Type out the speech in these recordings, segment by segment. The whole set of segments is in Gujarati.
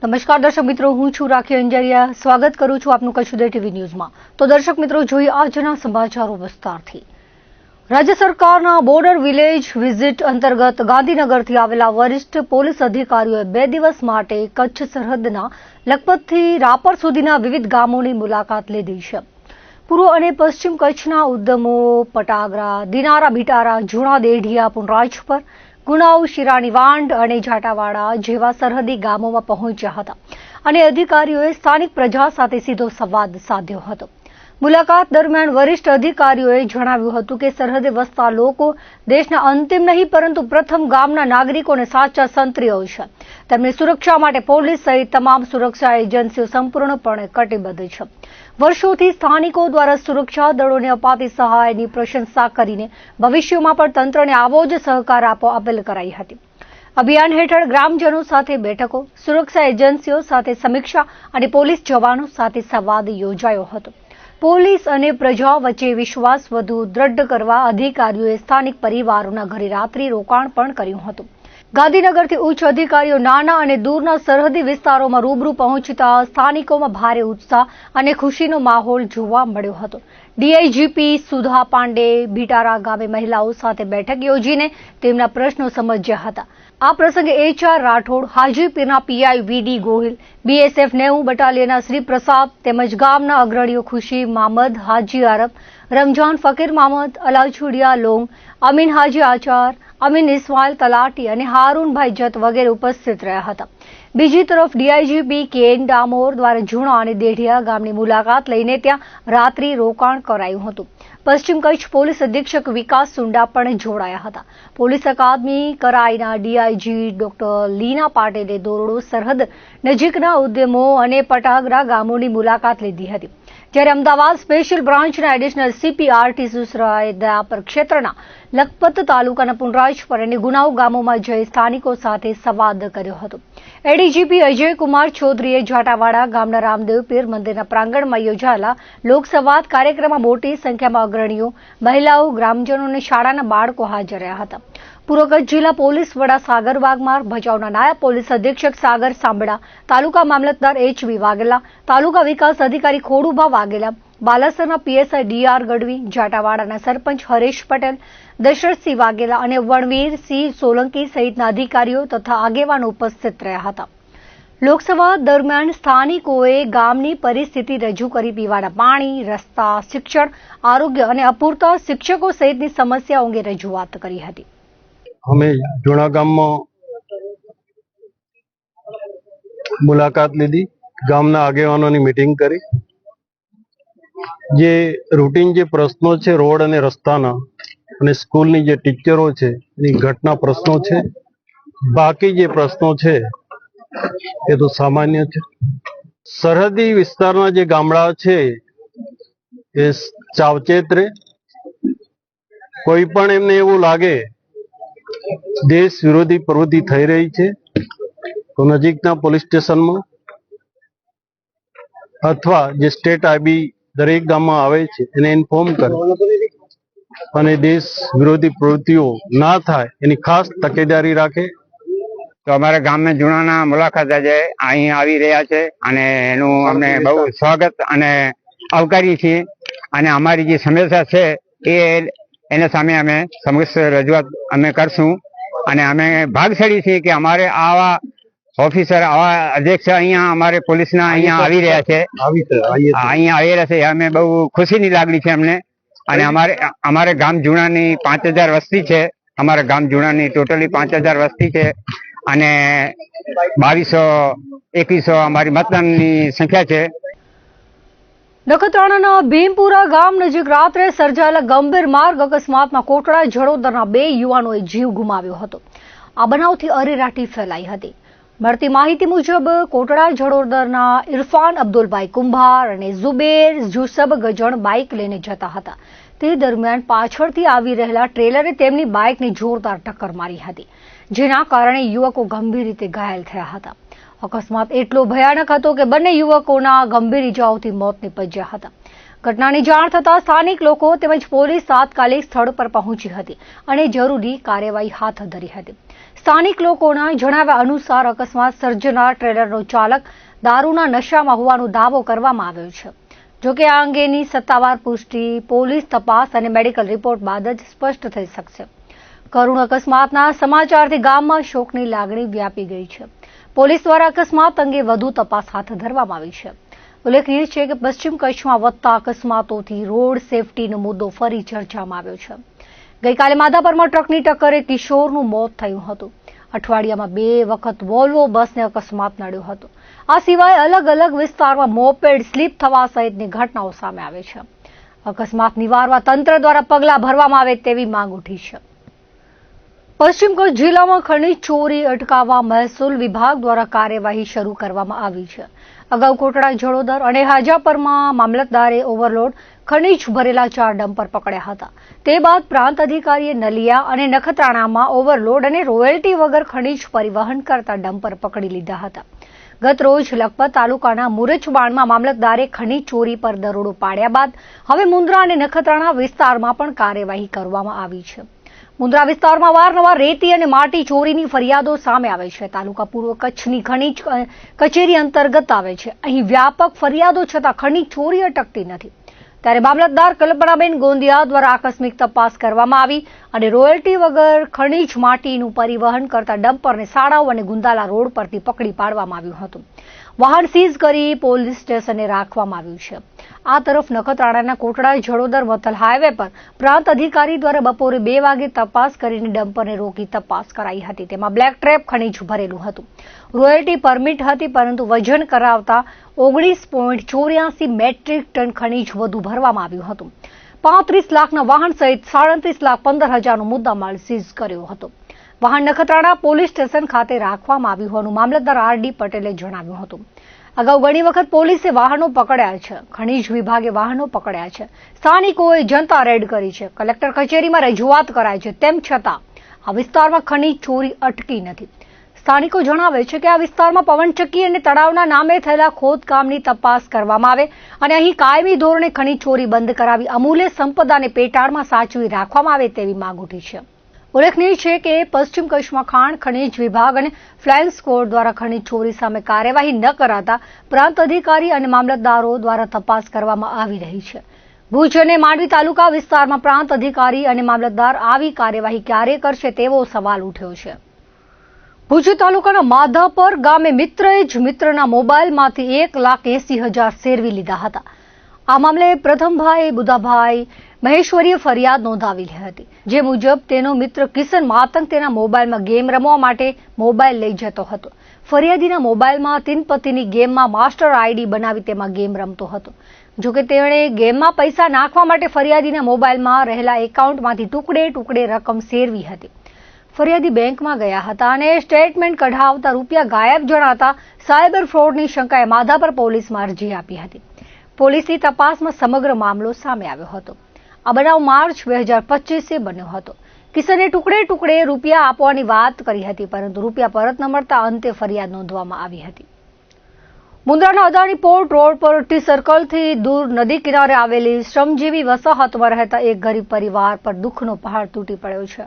નમસ્કાર દર્શક મિત્રો, હું છું રાખી અંજારિયા. સ્વાગત કરું છું આપનું કચ્છ ઉદય ટીવી ન્યૂઝમાં. તો દર્શક મિત્રો, જોઈએ આજના સમાચારો વિસ્તારથી. રાજ્ય સરકારના બોર્ડર વિલેજ વિઝિટ અંતર્ગત ગાંધીનગરથી આવેલા વરિષ્ઠ પોલીસ અધિકારીઓએ 2 દિવસ માટે કચ્છ સરહદના લખપતથી રાપર સુધીના વિવિધ ગામોની મુલાકાત લીધી છે. પૂર્વ અને પશ્ચિમ કચ્છના ઉદ્યમો પટાગરા, દિનારા, બિટારા, જૂણા દેઢિયા, પુનરાજપર, ગુણાઉ, શિરાણી વાંઢ અને જાટાવાડા જેવા સરહદી ગામોમાં પહોંચ્યા હતા અને અધિકારીઓએ સ્થાનિક પ્રજા સાથે સીધો સંવાદ સાધ્યો હતો. મુલાકાત દરમિયાન વરિષ્ઠ અધિકારીઓએ જણાવ્યું હતું કે સરહદે વસતા લોકો દેશના અંતિમ નહીં પરંતુ પ્રથમ ગામના નાગરિકો અને સાચા સંત્રીઓ છે. તેમની સુરક્ષા માટે પોલીસ સહિત તમામ સુરક્ષા એજન્સીઓ સંપૂર્ણપણે કટિબદ્ધ છે. વર્ષોથી સ્થાનિકો દ્વારા સુરક્ષા દળોને અપાતી સહાયની પ્રશંસા કરીને ભવિષ્યમાં પણ તંત્રને આવો જ સહકાર આપવા અપીલ કરાઈ હતી. અભિયાન હેઠળ ગ્રામજનો સાથે બેઠકો, સુરક્ષા એજન્સીઓ સાથે સમીક્ષા અને પોલીસ જવાનો સાથે સંવાદ યોજાયો હતો. પોલીસ અને પ્રજા વચ્ચે વિશ્વાસ વધુ દ્રઢ કરવા અધિકારીઓએ સ્થાનિક પરિવારોના ઘરે રાત્રિ રોકાણ પણ કર્યું હતું. ગાંધીનગરથી ઉચ્ચ અધિકારીઓ નાના અને દૂરના સરહદી વિસ્તારોમાં રૂબરૂ પહોંચતા સ્થાનિકોમાં ભારે ઉત્સાહ અને ખુશીનો માહોલ જોવા મળ્યો હતો. ડીઆઈજીપી સુધા પાંડે બિટારા ગામે મહિલાઓ સાથે બેઠક યોજીને તેમના પ્રશ્નો સમજ્યા હતા. આ પ્રસંગે HR Rathod, હાજીપીરના PI VD Gohil, BSF 90 બટાલિયનના Shri પ્રસાદ તેમજ ગામના અગ્રણીઓ ખુશી મામદ, હાજી આરબ, રમજાન ફકીર મામદ, અલાઉછુડિયા લોંગ, અમીન હાજી આચાર, અમીન ઇસ્માઇલ તલાટી અને હારૂનભાઈ જત વગેરે ઉપસ્થિત રહ્યા હતા. બીજી તરફ ડીઆઈજીપી KN ડામોર દ્વારા જૂણા અને દેઢિયા ગામની મુલાકાત લઈને ત્યાં રાત્રિ રોકાણ કરાયું હતું. પશ્ચિમ કચ્છ પોલીસ અધિક્ષક વિકાસ સુંડા પણ જોડાયા હતા. પોલીસ અકાદમી કરાઈના DIG ડોક્ટર લીના પાટેલે દોરડો સરહદ નજીકના ઉદ્યમો અને પટાગરા ગામોની મુલાકાત લીધી હતી. જ્યારે અમદાવાદ સ્પેશિયલ બ્રાન્ચના એડિશનલ CP RT સુસરાએ દયાપર ક્ષેત્રના લખપત તાલુકાના પુનરાજપર અને ગુનાઉ ગામોમાં જઈ સ્થાનિકો સાથે સંવાદ કર્યો હતો. ADGP અજયકુમાર ચૌધરીએ જાટાવાડા ગામના રામદેવ પીર મંદિરના પ્રાંગણમાં યોજાયેલા લોકસંવાદ કાર્યક્રમમાં મોટી સંખ્યામાં અગ્રણીઓ, મહિલાઓ, ગ્રામજનો અને શાળાના બાળકો હાજર રહ્યા હતા. પૂર્વ કચ્છ જિલ્લા પોલીસ વડા સાગર વાઘમાર, ભચાઉના નાયબ પોલીસ અધિક્ષક સાગર સાંબડા, તાલુકા મામલતદાર HB વાઘેલા, તાલુકા વિકાસ અધિકારી ખોડુભા વાઘેલા, બાલાસરના PSI DR ગઢવી, જાટાવાડાના સરપંચ હરેશ પટેલ, દશરથસિંહ વાઘેલા અને વણવીરસિંહ સોલંકી સહિતના અધિકારીઓ તથા આગેવાનો ઉપસ્થિત રહ્યા હતા. લોકસભા દરમિયાન સ્થાનિકોએ ગામની પરિસ્થિતિ રજૂ કરી પીવાના પાણી, રસ્તા, શિક્ષણ, આરોગ્ય અને અપૂરતા શિક્ષકો સહિતની સમસ્યાઓ અંગે રજૂઆત કરી હતી. અમે જૂણા ગામમાં મુલાકાત લીધી, ગામના આગેવાનોની મીટિંગ કરી. જે રૂટીન જે પ્રશ્નો છે રોડ અને રસ્તાના અને સ્કૂલની જે ટીચરો છે એની ઘટના પ્રશ્નો છે. બાકી જે પ્રશ્નો છે એ તો સામાન્ય છે. સરહદી વિસ્તારના જે ગામડા છે એ સાવચેત રહે. કોઈ પણ એમને એવું લાગે દેશ વિરોધી પ્રવૃત્તિ થઈ રહી છે તો નજીકના પોલીસ સ્ટેશનમાં અથવા જે સ્ટેટ IB દરેક ગામમાં આવે છે એને ઇન્ફોર્મ કરે અને દેશ વિરોધી પ્રવૃત્તિઓ ના થાય એની ખાસ તકેદારી રાખે. તો અમારા ગામના જૂનાના મુલાકાત આજે અહીં આવી રહ્યા છે અને એનું અમને બહુ સ્વાગત અને આવકારીએ છીએ. અને અમારી જે સમસ્યા છે એના સામે અમે સમગ્ર રજૂઆત અમે કરશું. અને અમે ભાગશાળી છીએ કે અમારે આવા ઓફિસર, આવા અધ્યક્ષ અહીંયા અમારે પોલીસના અહીંયા આવી રહ્યા છે, અહીંયા આવી રહ્યા છે. અમે બહુ ખુશીની લાગણી છે અમને. અને અમારે ગામ જૂનાની 5000 વસ્તી છે. અમારા ગામ જૂનાની ટોટલી 5000 વસ્તી છે અને 2200-2100 અમારી મતદાનની સંખ્યા છે. નખત્રાણાના ભીમપુરા ગામ નજીક રાત્રે સર્જાયેલા ગંભીર માર્ગ અકસ્માતમાં કોટડા જડોદરના 2 યુવાનોએ જીવ ગુમાવ્યો હતો. આ બનાવથી અરેરાટી ફેલાઈ હતી. મળતી માહિતી મુજબ કોટડા જડોદરના ઇરફાન અબ્દુલભાઈ કુંભાર અને ઝુબેર જુસબ ગજણ બાઇક લઈને જતા હતા. તે દરમિયાન પાછળથી આવી રહેલા ટ્રેલરે તેમની બાઇકને જોરદાર ટક્કર મારી હતી, જેના કારણે યુવકો ગંભીર રીતે ઘાયલ થયા હતા. અકસ્માત એટલો ભયાનક હતો કે બંને યુવકોના ગંભીર ઇજાઓથી મોત નીપજ્યા હતા. ઘટનાની જાણ થતાં સ્થાનિક લોકો તેમજ પોલીસ તાત્કાલિક સ્થળ પર પહોંચી હતી અને જરૂરી કાર્યવાહી હાથ ધરી હતી. સ્થાનિક લોકોના જણાવ્યા અનુસાર અકસ્માત સર્જનાર ટ્રેલરનો ચાલક દારૂના નશામાં હોવાનો દાવો કરવામાં આવ્યો છે. જોકે આ અંગેની સત્તાવાર પુષ્ટિ પોલીસ તપાસ અને મેડિકલ રિપોર્ટ બાદ જ સ્પષ્ટ થઈ શકશે. કરુણ અકસ્માતના સમાચારથી ગામમાં શોકની લાગણી વ્યાપી ગઈ છે. પોલીસ દ્વારા અકસ્માત અંગે વધુ તપાસ હાથ ધરવામાં આવી છે. ઉલ્લેખનીય છે કે પશ્ચિમ કચ્છમાં વધતા અકસ્માતોથી રોડ સેફટીનો મુદ્દો ફરી ચર્ચામાં આવ્યો છે. ગઈકાલે માધાપરમાં ટ્રકની ટક્કરે કિશોરનું મોત થયું હતું. અઠવાડિયામાં 2 વખત વોલ્વો બસને અકસ્માત નડ્યો હતો. આ સિવાય અલગ અલગ વિસ્તારમાં મોપેડ સ્લીપ થવા સહિતની ઘટનાઓ સામે આવે છે. અકસ્માત નિવારવા તંત્ર દ્વારા પગલાં ભરવામાં આવે તેવી માંગ ઉઠી છે. પશ્ચિમ કચ્છ જિલ્લામાં ખનીજ ચોરી અટકાવવા મહેસૂલ વિભાગ દ્વારા કાર્યવાહી શરૂ કરવામાં આવી છે. અગાઉ કોટડા, જડોદર અને હાજાપરમાં મામલતદારે ઓવરલોડ ખનીજ ભરેલા 4 ડમ્પર પકડ્યા હતા. તે બાદ પ્રાંત અધિકારીએ નલિયા અને નખત્રાણામાં ઓવરલોડ અને રોયલ્ટી વગર ખનીજ પરિવહન કરતા ડમ્પર પકડી લીધા હતા. ગત રોજ લખપત તાલુકાના મુરજબાણમાં મામલતદારે ખનીજ ચોરી પર દરોડો પાડ્યા બાદ હવે મુન્દ્રા અને નખત્રાણા વિસ્તારમાં પણ કાર્યવાહી કરવામાં આવી છે. મુન્દ્રા વિસ્તારમાં વારંવાર રેતી અને માટી ચોરીની ફરિયાદો સામે આવે છે. તાલુકા પૂર્વ કચ્છની ખનીજ કચેરી અંતર્ગત આવે છે. અહીં વ્યાપક ફરિયાદો છતાં ખનીજ ચોરી અટકતી નથી. ત્યારે મામલતદાર કલ્પનાબેન ગોંદિયા દ્વારા આકસ્મિક તપાસ કરવામાં આવી અને રોયલ્ટી વગર ખનીજ માટીનું પરિવહન કરતા ડમ્પરને સાડાવ અને ગુંદાલા રોડ પરથી પકડી પાડવામાં આવ્યું હતું. વાહન સીઝ કરી પોલીસ સ્ટેશને રાખવામાં આવ્યું છે. આ તરફ નખત્રાણાના કોટડા જડોદર મથલ હાઈવે પર પ્રાંત અધિકારી દ્વારા બપોરે 2 વાગે તપાસ કરીને ડમ્પરને રોકી તપાસ કરાઈ હતી. તેમાં બ્લેક ટ્રેપ ખનીજ ભરેલું હતું. રોયલ્ટી પરમિટ હતી, પરંતુ વજન કરાવતા 19.84 મેટ્રિક ટન ખનીજ વધુ ભરવામાં આવ્યું હતું. 35 લાખના વાહન સહિત 37,15,000નો મુદ્દામાલ સીઝ કર્યો હતો. વાહન નખત્રાણા પોલીસ સ્ટેશન ખાતે રાખવામાં આવ્યું હોવાનું મામલતદાર આર.ડી. પટેલે જણાવ્યું હતું. અગાઉ ઘણી વખત પોલીસે વાહનો પકડ્યા છે. ખનીજ વિભાગે વાહનો પકડ્યા છે. સ્થાનિકોએ જનતા રેડ કરી છે. કલેક્ટર કચેરીમાં રજૂઆત કરાઈ છે. તેમ છતાં આ વિસ્તારમાં ખનીજ ચોરી અટકી નથી. સ્થાનિકો જણાવે છે કે આ વિસ્તારમાં પવનચક્કી અને તળાવના નામે થયેલા ખોદકામની તપાસ કરવામાં આવે અને અહીં કાયમી ધોરણે ખનીજ ચોરી બંધ કરાવી અમૂલ્ય સંપદાને પેટાળમાં સાચવી રાખવામાં આવે તેવી માંગ ઉઠી છે. ઉલ્લેખનીય છે કે પશ્ચિમ કચ્છમાં ખાણ ખનીજ વિભાગ અને ફ્લાઇંગ સ્ક્વોડ દ્વારા ખનીજ ચોરી સામે કાર્યવાહી ન કરાતા પ્રાંત અધિકારી અને મામલતદારો દ્વારા તપાસ કરવામાં આવી રહી છે. ભુજ અને માંડવી તાલુકા વિસ્તારમાં પ્રાંત અધિકારી અને મામલતદાર આવી કાર્યવાહી ક્યારે કરશે તેવો સવાલ ઉઠ્યો છે. ભુજ તાલુકાના માધાપર ગામે મિત્રએ જ મિત્રના મોબાઈલમાંથી 1,80,000 સેરવી લીધા હતા. આ મામલે પ્રથમભાઈ બુધાભાઈ મહેશ્વરીએ ફરિયાદ નોંધાવી હતી. જે મુજબ તેનો મિત્ર કિશન માતંગ તેના મોબાઈલમાં ગેમ રમવા માટે મોબાઈલ લઈ જતો હતો. ફરિયાદીના મોબાઈલમાં 3 પતિની ગેમમાં માસ્ટર આઈડી બનાવી તેમાં ગેમ રમતો હતો. જોકે તેણે ગેમમાં પૈસા નાખવા માટે ફરિયાદીના મોબાઈલમાં રહેલા એકાઉન્ટમાંથી ટુકડે રકમ સેરવી હતી. ફરિયાદી બેંકમાં ગયા હતા અને સ્ટેટમેન્ટ કઢાવતા રૂપિયા ગાયબ જણાતા સાયબર ફ્રોડની શંકાએ માધાપર પોલીસમાં અરજી આપી હતી. પોલીસની તપાસમાં સમગ્ર મામલો સામે આવ્યો હતો. આ બનાવ માર્ચ 2025 બન્યો હતો. કિશને ટુકડે રૂપિયા આપવાની વાત કરી હતી, પરંતુ રૂપિયા પરત ન મળતા અંતે ફરિયાદ નોંધવામાં આવી હતી. મુન્દ્રાના અદાણી પોર્ટ રોડ પર ટી સર્કલથી દૂર નદી કિનારે આવેલી શ્રમજીવી વસાહતમાં રહેતા એક ગરીબ પરિવાર પર દુઃખનો પહાડ તૂટી પડ્યો છે.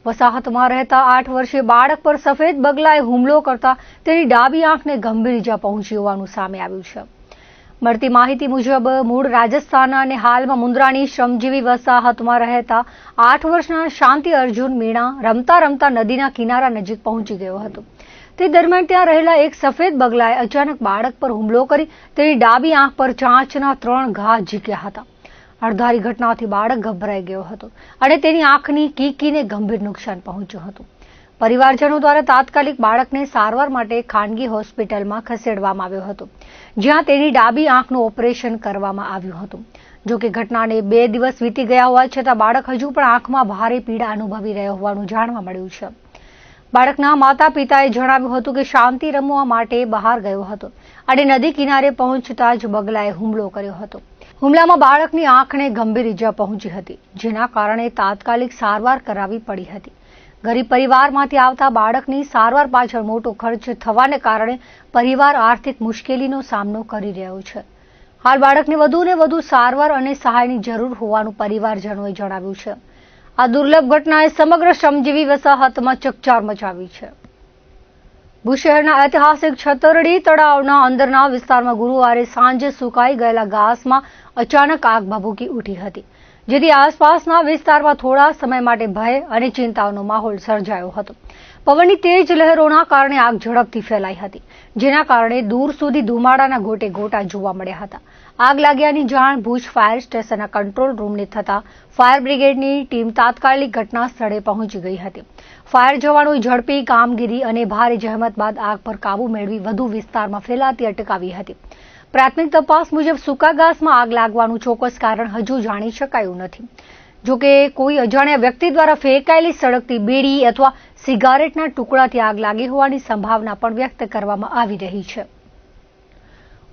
વસાહતમાં રહેતા 8 વર્ષીય બાળક પર સફેદ બગલાએ હુમલો કરતા તેની ડાબી આંખને ગંભીર ઈજા પહોંચી હોવાનું સામે આવ્યું છે. મળતી માહિતી મુજબ મૂળ રાજસ્થાનના અને હાલમાં મુન્દ્રાની શ્રમજીવી વસાહતમાં રહેતા 8 વર્ષના શાંતિ અર્જુન મીણા રમતા નદીના કિનારા નજીક પહોંચી ગયો હતો. તે દરમિયાન ત્યાં રહેલા એક સફેદ બગલાએ અચાનક બાળક પર હુમલો કરી તેની ડાબી આંખ પર ચાંચના 3 ઘા ઝીક્યા હતા. અણધારી ઘટનાથી બાળક ગભરાઈ ગયો હતો અને તેની આંખની કીકીને ગંભીર નુકસાન પહોંચ્યું હતું. પરિવારજનો દ્વારા તાત્કાલિક બાળકને સારવાર માટે ખાનગી હોસ્પિટલમાં ખસેડવામાં આવ્યો હતો, જ્યાં તેની ડાબી આંખનું ઓપરેશન કરવામાં આવ્યું હતું. જોકે ઘટનાને 2 દિવસ વીતી ગયા હોવા છતાં બાળક હજુ પણ આંખમાં ભારે પીડા અનુભવી રહ્યો હોવાનું જાણવા મળ્યું છે. બાળકના માતા પિતાએ જણાવ્યું હતું કે શાંતિ રમવા માટે બહાર ગયો હતો અને નદી કિનારે પહોંચતા જ બગલાએ હુમલો કર્યો હતો. હુમલામાં બાળકની આંખને ગંભીર ઈજા પહોંચી હતી, જેના કારણે તાત્કાલિક સારવાર કરાવવી પડી હતી. ગરીબ પરિવારમાંથી આવતા બાળકની સારવાર પાછળ મોટો ખર્ચ થવાને કારણે પરિવાર આર્થિક મુશ્કેલીનો સામનો કરી રહ્યો છે. હાલ બાળકને વધુને વધુ સારવાર અને સહાયની જરૂર હોવાનું પરિવારજનોએ જણાવ્યું છે. આ દુર્લભ ઘટનાએ સમગ્ર શ્રમજીવી વસાહતમાં ચકચાર મચાવી છે. ભુજ શહેરના ઐતિહાસિક છતરડી તળાવના અંદરના વિસ્તારમાં ગુરુવારે સાંજે સુકાઈ ગયેલા ઘાસમાં અચાનક આગ ભભૂકી ઉઠી હતી, જેથી આસપાસના વિસ્તારમાં થોડા સમય માટે ભય અને ચિંતાનો માહોલ સર્જાયો હતો. પવનની તેજ લહેરોના કારણે આગ ઝડપથી ફેલાઈ હતી, જેના કારણે દૂર સુધી ધુમાડાના ગોટે ગોટા જોવા મળ્યા હતા. આગ લાગ્યાની જાણ ભુજ ફાયર સ્ટેશનના કંટ્રોલ રૂમને થતા ફાયર બ્રિગેડની ટીમ તાત્કાલિક ઘટના સ્થળે પહોંચી ગઈ હતી. ફાયર જવાનોએ ઝડપી કામગીરી અને ભારે જહેમત બાદ આગ પર કાબુ મેળવી વધુ વિસ્તારમાં ફેલાતી અટકાવી હતી. પ્રાથમિક તપાસ મુજબ સૂકા ઘાસમાં આગ લાગવાનું ચોક્કસ કારણ હજુ જાણી શકાયું નથી. જોકે કોઈ અજાણ્યા વ્યક્તિ દ્વારા ફેંકાયેલી સળગતી બીડી અથવા સિગારેટના ટુકડાથી આગ લાગી હોવાની સંભાવના પણ વ્યક્ત કરવામાં આવી રહી છે.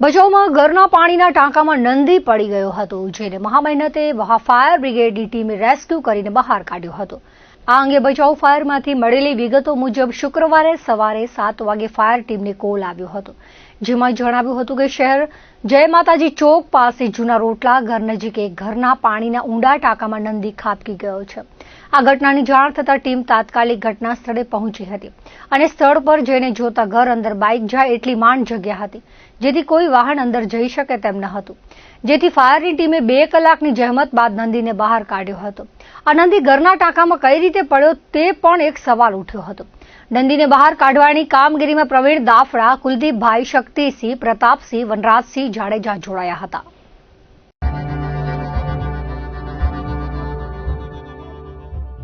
ભચાઉમાં ઘરના પાણીના ટાંકામાં નંદી પડી ગયો હતો, જેને મહામહેનતે ફાયર બ્રિગેડની ટીમે રેસ્ક્યુ કરીને બહાર કાઢ્યો હતો. આ અંગે ભચાઉ ફાયરમાંથી મળેલી વિગતો મુજબ શુક્રવારે સવારે 7 વાગે ફાયર ટીમને કોલ આવ્યો હતો, જેમાં જણાવ્યું હતું કે શહેર જય માતાજી ચોક પાસે જૂના રોટલા ઘર નજીક એક ઘરના પાણીના ઊંડા ટાંકામાં નંદી ખાબકી ગયો છે. આ ઘટનાની જાણ થતાં ટીમ તાત્કાલિક ઘટના સ્થળે પહોંચી હતી અને સ્થળ પર જઈને જોતા ઘર અંદર બાઇક જાય એટલી માંડ જગ્યા હતી, જેથી કોઈ વાહન અંદર જઈ શકે તેમ ન હતું. જેથી ફાયરની ટીમે 2 કલાકની જહેમત બાદ નંદીને બહાર કાઢ્યો હતો. આ નંદી ઘરના ટાંકામાં કઈ રીતે પડ્યો તે પણ એક સવાલ ઉઠ્યો હતો. નંદીને બહાર કાઢવાની કામગીરીમાં પ્રવીણ દાફડા, કુલદીપભાઈ, શક્તિસિંહ, પ્રતાપસિંહ, વનરાજસિંહ જાડેજા જોડાયા હતા.